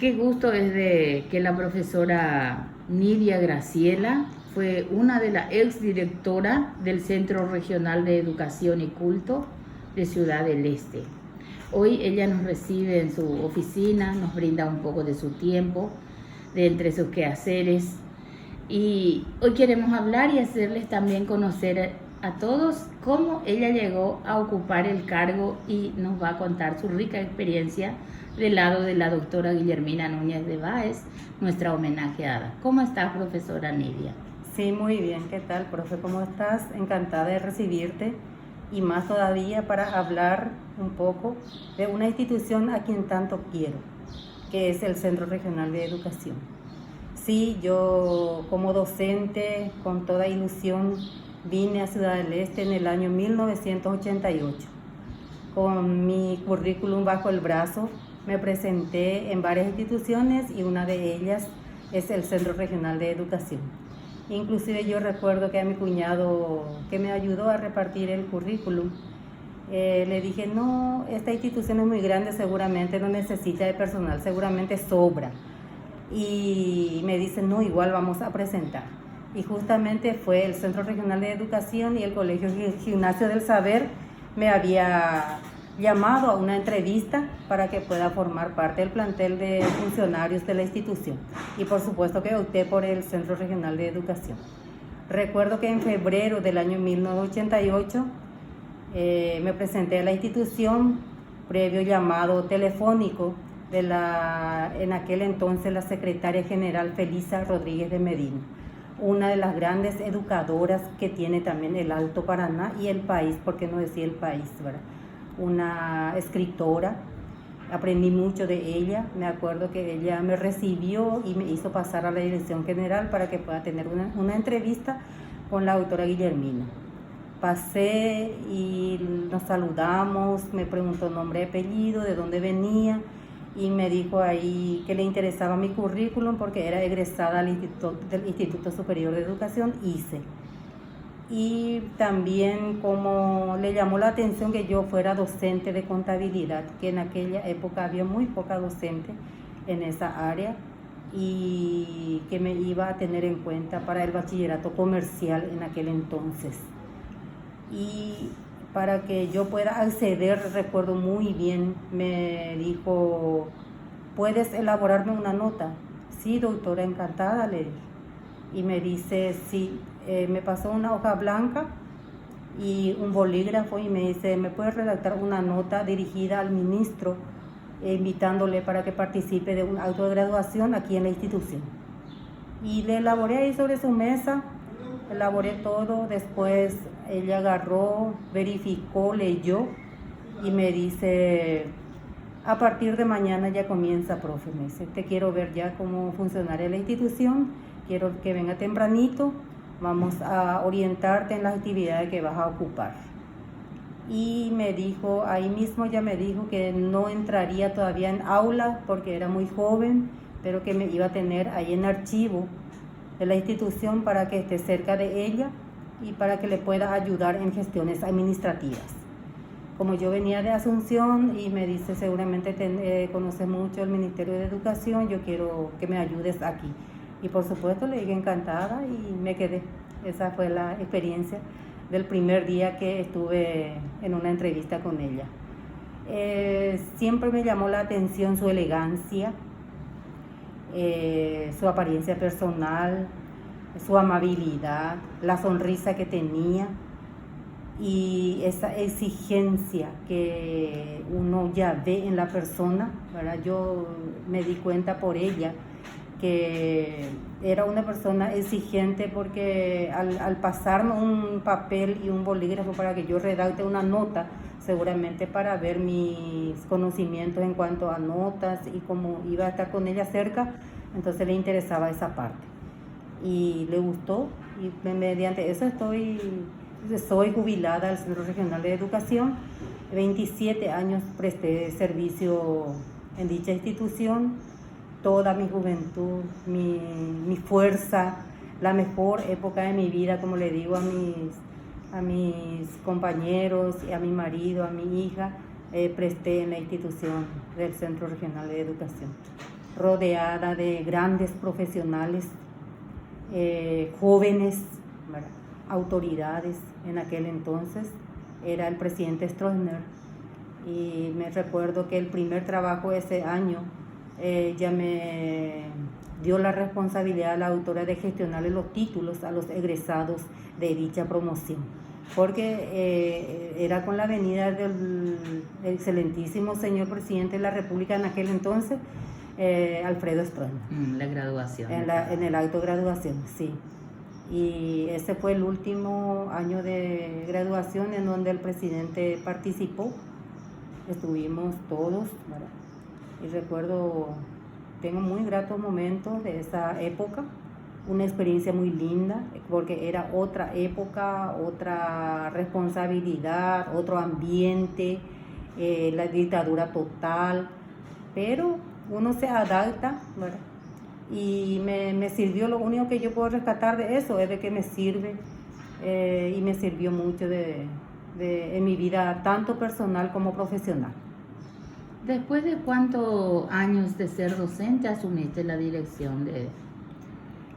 Qué gusto es de que la profesora Nidia Graciela fue una de las exdirectora del Centro Regional de Educación y Culto de Ciudad del Este. Hoy ella nos recibe en su oficina, nos brinda un poco de su tiempo, de entre sus quehaceres. Y hoy queremos hablar y hacerles también conocer a todos cómo ella llegó a ocupar el cargo y nos va a contar su rica experiencia del lado de la doctora Guillermina Núñez de Báez, nuestra homenajeada. ¿Cómo estás, profesora Nidia? Sí, muy bien. ¿Qué tal, profe? ¿Cómo estás? Encantada de recibirte y más todavía para hablar un poco de una institución a quien tanto quiero, que es el Centro Regional de Educación. Sí, yo como docente, con toda ilusión, vine a Ciudad del Este en el año 1988. Con mi currículum bajo el brazo, me presenté en varias instituciones y una de ellas es el Centro Regional de Educación. Inclusive yo recuerdo que a mi cuñado, que me ayudó a repartir el currículum, le dije, no, esta institución es muy grande, seguramente no necesita de personal, seguramente sobra. Y me dice, no, igual vamos a presentar. Y justamente fue el Centro Regional de Educación y el Colegio Gimnasio del Saber me había llamado a una entrevista para que pueda formar parte del plantel de funcionarios de la institución. Y por supuesto que opté por el Centro Regional de Educación. Recuerdo que en febrero del año 1988 me presenté a la institución previo llamado telefónico de en aquel entonces la secretaria general Felisa Rodríguez de Medina, una de las grandes educadoras que tiene también el Alto Paraná y el país, por qué no decir el país, ¿verdad? Una escritora, aprendí mucho de ella. Me acuerdo que ella me recibió y me hizo pasar a la dirección general para que pueda tener una entrevista con la doctora Guillermina. Pasé y nos saludamos, me preguntó nombre y apellido, de dónde venía, y me dijo ahí que le interesaba mi currículum porque era egresada del Instituto Superior de Educación, ICE. Y también como le llamó la atención que yo fuera docente de contabilidad, que en aquella época había muy poca docente en esa área, y que me iba a tener en cuenta para el bachillerato comercial en aquel entonces. Y para que yo pueda acceder, recuerdo muy bien, me dijo, ¿puedes elaborarme una nota? Sí, doctora, encantada, le dije. Y me dice, sí, me pasó una hoja blanca y un bolígrafo y me dice, ¿me puedes redactar una nota dirigida al ministro invitándole para que participe de un acto de graduación aquí en la institución? Y le elaboré ahí sobre su mesa, elaboré todo. Después ella agarró, verificó, leyó y me dice, a partir de mañana ya comienza, profe. Me dice, te quiero ver ya como funcionaria de la institución, quiero que venga tempranito, vamos a orientarte en las actividades que vas a ocupar. Y me dijo, ahí mismo ya me dijo que no entraría todavía en aula porque era muy joven, pero que me iba a tener ahí en archivo de la institución para que esté cerca de ella y para que le pueda ayudar en gestiones administrativas. Como yo venía de Asunción y me dice, seguramente conoces mucho el Ministerio de Educación, yo quiero que me ayudes aquí. Y por supuesto le dije encantada y me quedé. Esa fue la experiencia del primer día que estuve en una entrevista con ella. Siempre me llamó la atención su elegancia, su apariencia personal, su amabilidad, la sonrisa que tenía y esa exigencia que uno ya ve en la persona, ¿verdad? Yo me di cuenta por ella que era una persona exigente porque al pasarme un papel y un bolígrafo para que yo redacte una nota, seguramente para ver mis conocimientos en cuanto a notas y como iba a estar con ella cerca, entonces le interesaba esa parte. Y le gustó y mediante eso soy jubilada del Centro Regional de Educación. 27 años presté servicio en dicha institución, toda mi juventud, mi fuerza, la mejor época de mi vida, como le digo a mis compañeros, a mi marido, a mi hija, presté en la institución del Centro Regional de Educación. rodeada de grandes profesionales, jóvenes, ¿verdad? Autoridades. En aquel entonces era el presidente Stroessner, y me recuerdo que el primer trabajo ese año ya me dio la responsabilidad a la autora de gestionarle los títulos a los egresados de dicha promoción, porque era con la venida del excelentísimo señor presidente de la República en aquel entonces, Alfredo Stroessner. La graduación. En el acto de graduación, sí. Y ese fue el último año de graduación en donde el presidente participó. Estuvimos todos, ¿verdad? Y recuerdo, tengo muy gratos momentos de esa época, una experiencia muy linda, porque era otra época, otra responsabilidad, otro ambiente, la dictadura total, pero uno se adapta, ¿verdad? Y me sirvió, lo único que yo puedo rescatar de eso es de que me sirve y me sirvió mucho en mi vida, tanto personal como profesional. ¿Después de cuántos años de ser docente asumiste la dirección de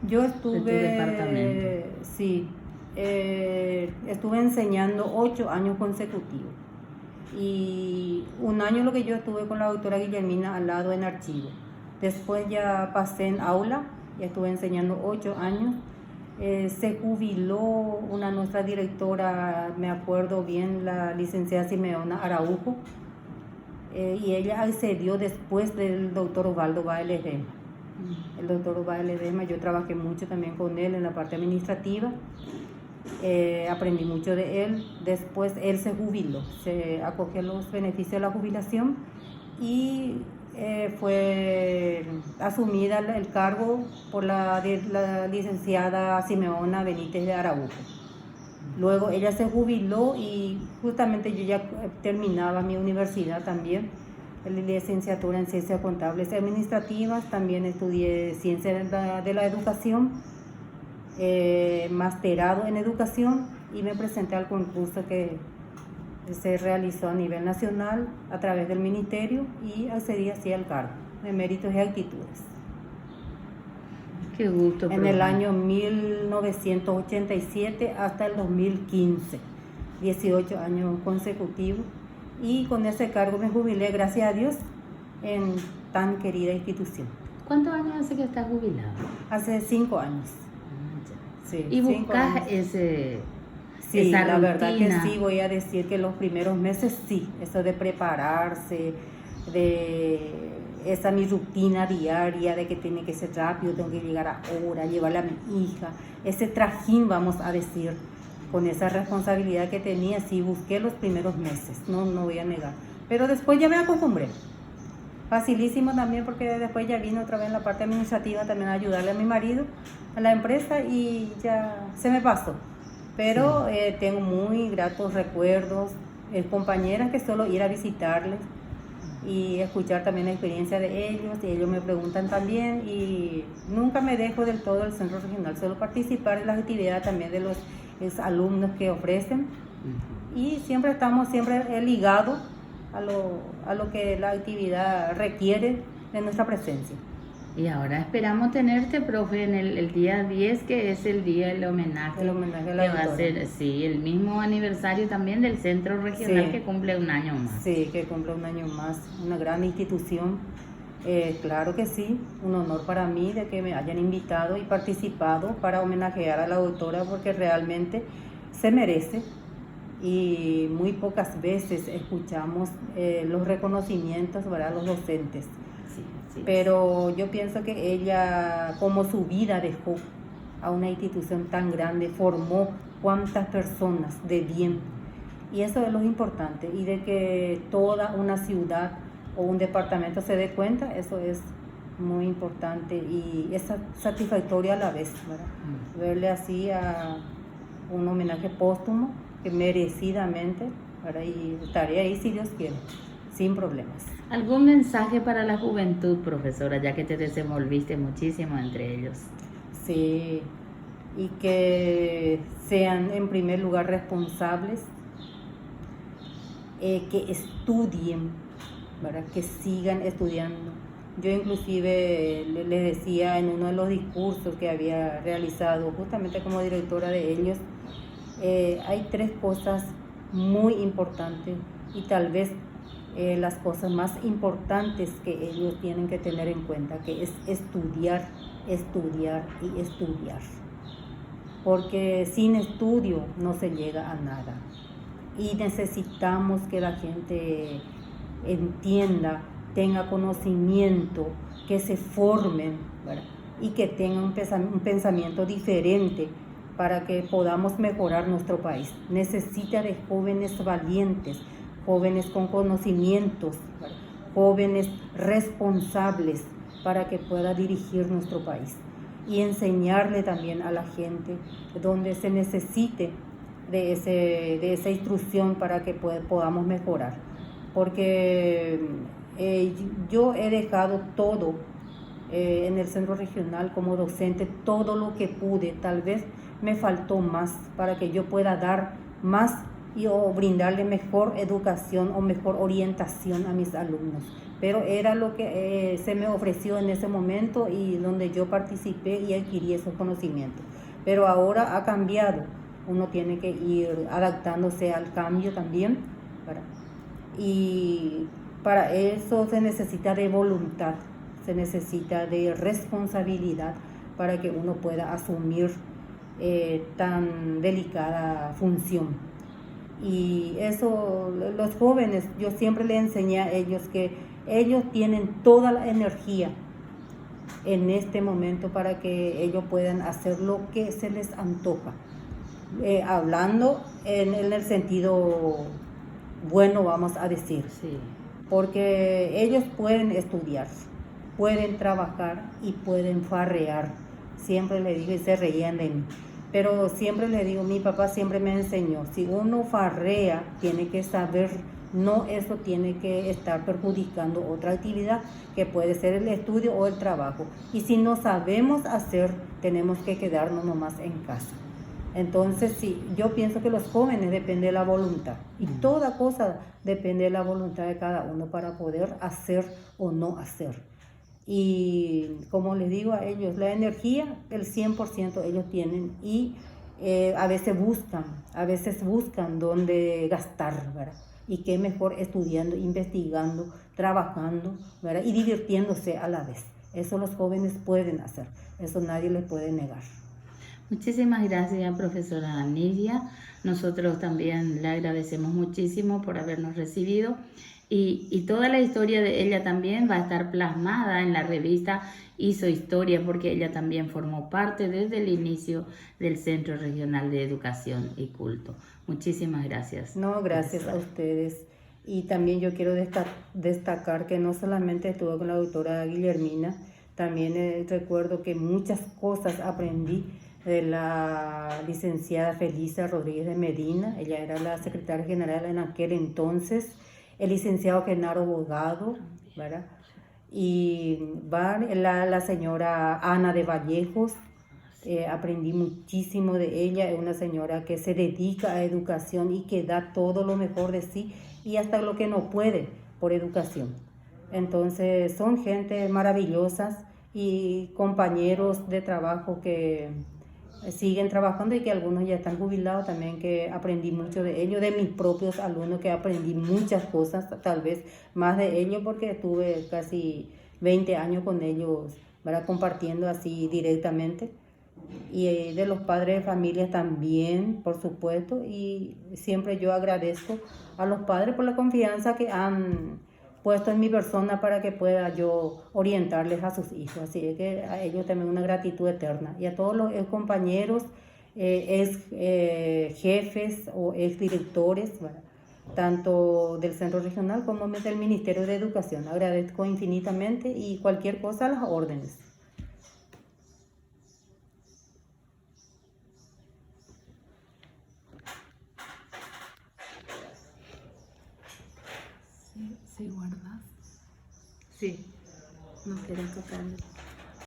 Yo de tu departamento? Sí, estuve enseñando 8 años consecutivos. Y un año lo que yo estuve con la doctora Guillermina al lado en archivo. Después ya pasé en aula y estuve enseñando 8 años. Se jubiló una nuestra directora, me acuerdo bien, la licenciada Simeona Araujo, y ella accedió después del doctor Osvaldo Báez Ledesma. El doctor Osvaldo Ledesma, yo trabajé mucho también con él en la parte administrativa, aprendí mucho de él. Después él se jubiló, se acogió los beneficios de la jubilación y fue asumida el cargo por la licenciada Simeona Benítez de Araujo. Luego ella se jubiló y justamente yo ya terminaba mi universidad también, la licenciatura en Ciencias Contables y Administrativas. También estudié Ciencias de la Educación, masterado en Educación, y me presenté al concurso que se realizó a nivel nacional a través del ministerio y accedí así al cargo de Méritos y Actitudes. Qué gusto. En el año 1987 hasta el 2015, 18 años consecutivos, y con ese cargo me jubilé, gracias a Dios, en tan querida institución. ¿Cuántos años hace que estás jubilado? Hace 5 años. Sí, ¿Y 5 buscas años. Sí, esa la verdad que rutina? sí, voy a decir que los primeros meses sí, eso de prepararse, de esa mi rutina diaria, de que tiene que ser rápido, tengo que llegar a hora, llevarle a mi hija, ese trajín, vamos a decir, con esa responsabilidad que tenía, sí busqué los primeros meses, no voy a negar, pero después ya me acostumbré. Facilísimo también, porque después ya vine otra vez en la parte administrativa también a ayudarle a mi marido, a la empresa, y ya se me pasó. Pero sí, tengo muy gratos recuerdos, compañeras que solo ir a visitarles y escuchar también la experiencia de ellos, y ellos me preguntan también, y nunca me dejo del todo del centro regional, solo participar en las actividades también de los alumnos que ofrecen, y siempre estamos ligados a lo que la actividad requiere de nuestra presencia. Y ahora esperamos tenerte, profe, en el día 10, que es el día del homenaje. El homenaje a la que va a doctora. ser, sí, el mismo aniversario también del Centro Regional, Sí, que cumple un año más. Sí, que cumple un año más, una gran institución. Claro que sí, un honor para mí de que me hayan invitado y participado para homenajear a la doctora, porque realmente se merece, y muy pocas veces escuchamos los reconocimientos, ¿verdad?, a los docentes. Sí. Pero yo pienso que ella, como su vida dejó a una institución tan grande, formó cuántas personas de bien, y eso es lo importante, y de que toda una ciudad o un departamento se dé cuenta, eso es muy importante y es satisfactorio a la vez, ¿verdad? Verle así a un homenaje póstumo, que merecidamente, ¿verdad? Y estaré ahí si Dios quiere, sin problemas. ¿Algún mensaje para la juventud, profesora, ya que te desenvolviste muchísimo entre ellos? Sí, y que sean en primer lugar responsables, que estudien, ¿verdad?, que sigan estudiando, Yo inclusive le decía en uno de los discursos que había realizado justamente como directora de ellos, hay 3 cosas muy importantes y tal vez las cosas más importantes que ellos tienen que tener en cuenta, que es estudiar, estudiar y estudiar. Porque sin estudio no se llega a nada. Y necesitamos que la gente entienda, tenga conocimiento, que se formen, ¿verdad? Y que tengan un pensamiento diferente para que podamos mejorar nuestro país. Necesita de jóvenes valientes, jóvenes con conocimientos, ¿verdad? Jóvenes responsables para que pueda dirigir nuestro país y enseñarle también a la gente donde se necesite de esa instrucción para que podamos mejorar. Porque yo he dejado todo en el centro regional como docente, todo lo que pude. Tal vez me faltó más para que yo pueda dar más o brindarle mejor educación o mejor orientación a mis alumnos. Pero era lo que se me ofreció en ese momento y donde yo participé y adquirí esos conocimientos. Pero ahora ha cambiado, uno tiene que ir adaptándose al cambio también, ¿verdad? Y para eso se necesita de voluntad, se necesita de responsabilidad para que uno pueda asumir tan delicada función. Y eso, los jóvenes, yo siempre les enseñé a ellos que ellos tienen toda la energía en este momento para que ellos puedan hacer lo que se les antoja. Hablando en el sentido bueno, vamos a decir, Sí. Porque ellos pueden estudiar, pueden trabajar y pueden farrear. Siempre le digo, y se reían de mí, pero siempre le digo, mi papá siempre me enseñó, si uno farrea, tiene que saber, no eso tiene que estar perjudicando otra actividad, que puede ser el estudio o el trabajo. Y si no sabemos hacer, tenemos que quedarnos nomás en casa. Entonces, sí, yo pienso que los jóvenes depende de la voluntad y toda cosa depende de la voluntad de cada uno para poder hacer o no hacer. Y como les digo a ellos, la energía, el 100% ellos tienen y a veces buscan dónde gastar, ¿verdad? Y qué mejor estudiando, investigando, trabajando, ¿verdad? Y divirtiéndose a la vez. Eso los jóvenes pueden hacer, eso nadie les puede negar. Muchísimas gracias, profesora Nidia. Nosotros también le agradecemos muchísimo por habernos recibido y toda la historia de ella también va a estar plasmada en la revista Hizo Historia, porque ella también formó parte desde el inicio del Centro Regional de Educación y Culto. Muchísimas gracias. No, gracias a ustedes. Y también yo quiero destacar que no solamente estuve con la doctora Guillermina, también recuerdo que muchas cosas aprendí de la licenciada Felisa Rodríguez de Medina. Ella era la secretaria general en aquel entonces, el licenciado Genaro Bogado, ¿verdad? Y la señora Ana de Vallejos. Aprendí muchísimo de ella. Es una señora que se dedica a educación y que da todo lo mejor de sí y hasta lo que no puede por educación. Entonces son gente maravillosas y compañeros de trabajo que siguen trabajando y que algunos ya están jubilados también, que aprendí mucho de ellos, de mis propios alumnos, que aprendí muchas cosas, tal vez más de ellos porque estuve casi 20 años con ellos, ¿verdad? Compartiendo así directamente. Y de los padres de familia también, por supuesto, y siempre yo agradezco a los padres por la confianza que han puesto en mi persona para que pueda yo orientarles a sus hijos. Así es que a ellos también una gratitud eterna. Y a todos los compañeros, jefes o exdirectores, ¿verdad? Tanto del Centro Regional como del Ministerio de Educación. Agradezco infinitamente y cualquier cosa a las órdenes. ¿Sí guardas? Sí. No quieres tocarlo.